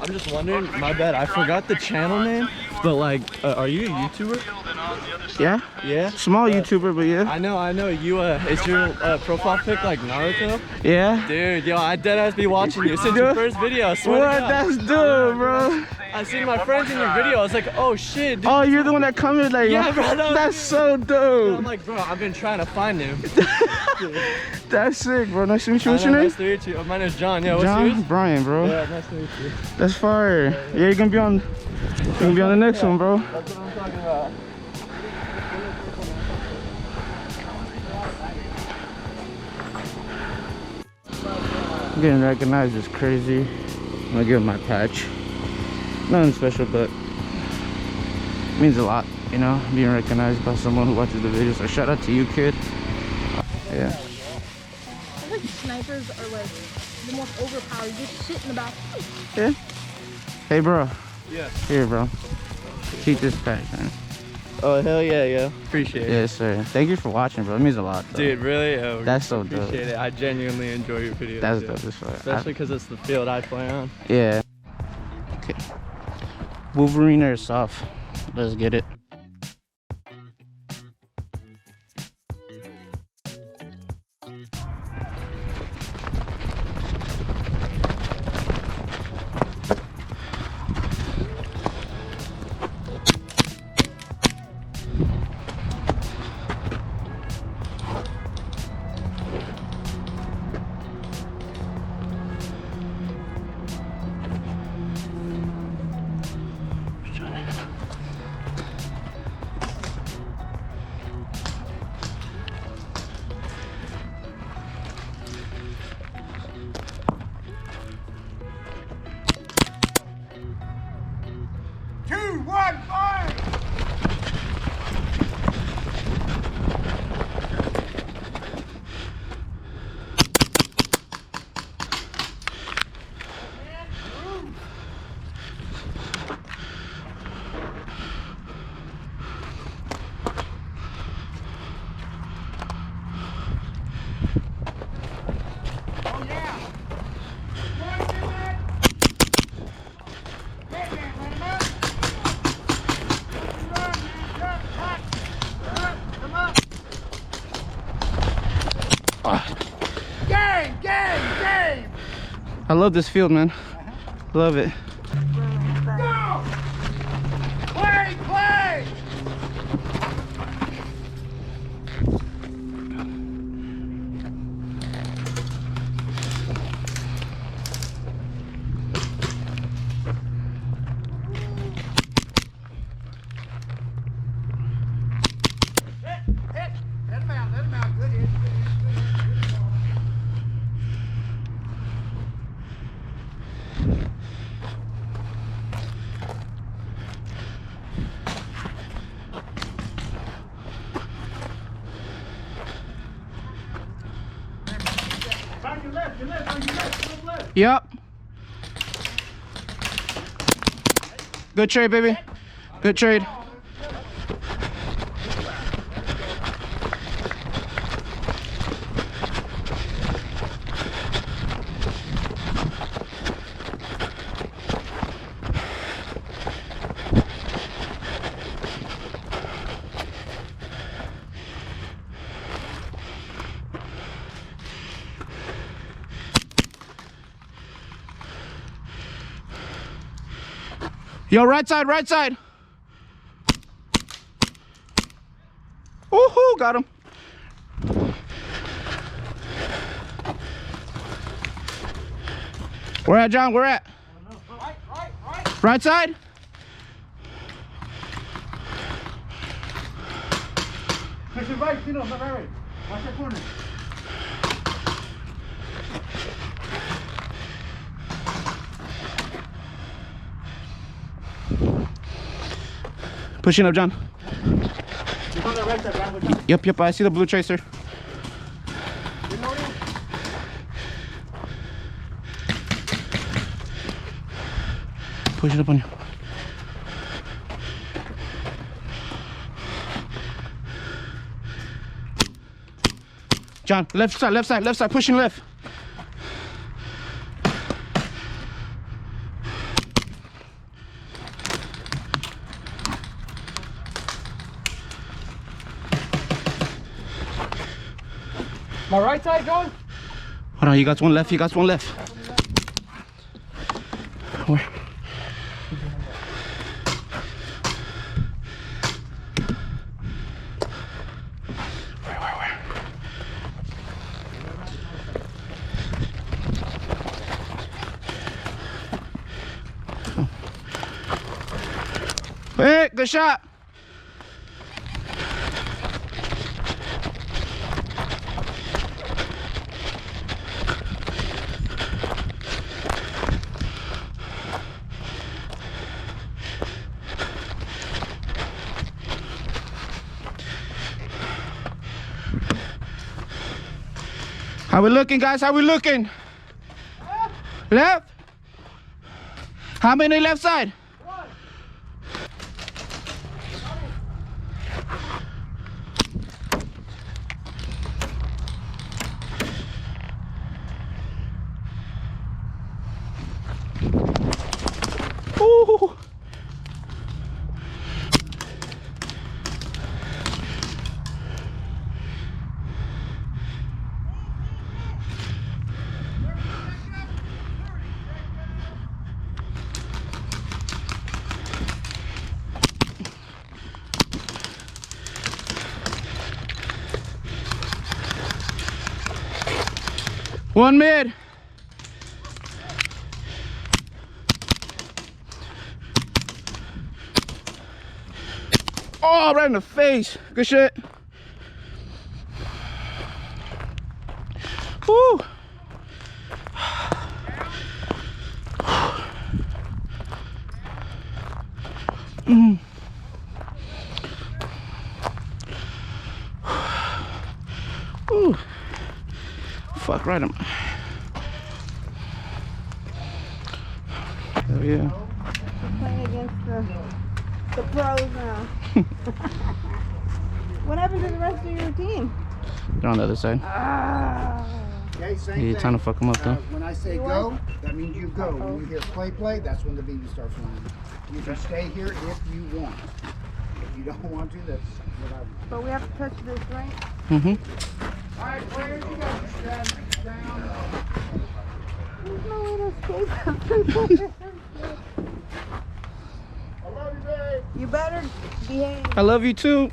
I'm just wondering, my bad, I forgot the channel name, but like, are you a YouTuber? Yeah? Yeah? Small YouTuber, but yeah. I know, you, is your profile pic like Naruto? Yeah? Dude, yo, I deadass be watching you since your first video, I swear What? to God. That's dope, bro. I seen my friends in your video, I was like, oh shit, dude. Oh, you're the one that commented like, yeah, bro, that's so dope. I'm like, bro, I've been trying to find him. That's sick, bro. Nice to meet you. What's your name? Nice to meet you. My name's John. Yeah, what's John? yours? Brian, bro. Yeah, nice to meet you. That's fire. Yeah, you're gonna be on the next one, bro. That's what I'm talking about. Getting recognized is crazy. I'm gonna give him my patch. Nothing special, but it means a lot, you know, being recognized by someone who watches the videos. So shout out to you, kid. Yeah. I think snipers are like the most overpowered. Just shit in the back. Yeah. Hey, bro. Yeah. Here, bro. Keep this patch, man. Oh, hell yeah, yo. Appreciate it. Yes, sir. Thank you for watching, bro. It means a lot, though. Dude, really? Oh, that's so dope. Appreciate it. I genuinely enjoy your videos. That's dude. dope as fuck. Especially because it's the field I play on. Yeah. Okay. Wolverine airsoft. Let's get it. I love this field, man. Love it. Go! Play, play! Hit! Let him out, good hit. Yep. Good trade, baby. Good trade. Yo, right side, right side. Woohoo, got him. Where at, John? Where at? Right. Right side? Push it right, Tino, right. Watch that corner. Pushing up, John. He's on the right side, right? Yep, I see the blue tracer. Push it up on you. John, left side, pushing left. My right side going? Hold on, he got one left. He got one left. Where? Hey, good shot. How we looking, guys? How we looking? Left? How many left side? Ooh. One mid. Oh, right in the face. Good shit. Woo. Ooh. Fuck right on. Oh yeah. We're playing against the pros now. What happened to the rest of your team? They're on the other side. Okay, same Yeah, thing. trying to fuck them up though. When I say go, that means you go. When you hear play, that's when the beat starts flying. You can stay here if you want. If you don't want to, that's what I want. But we have to touch this, right? Mm-hmm. All right, players, you guys stand down. There's no way to escape. I love you, babe. You better behave. I love you too.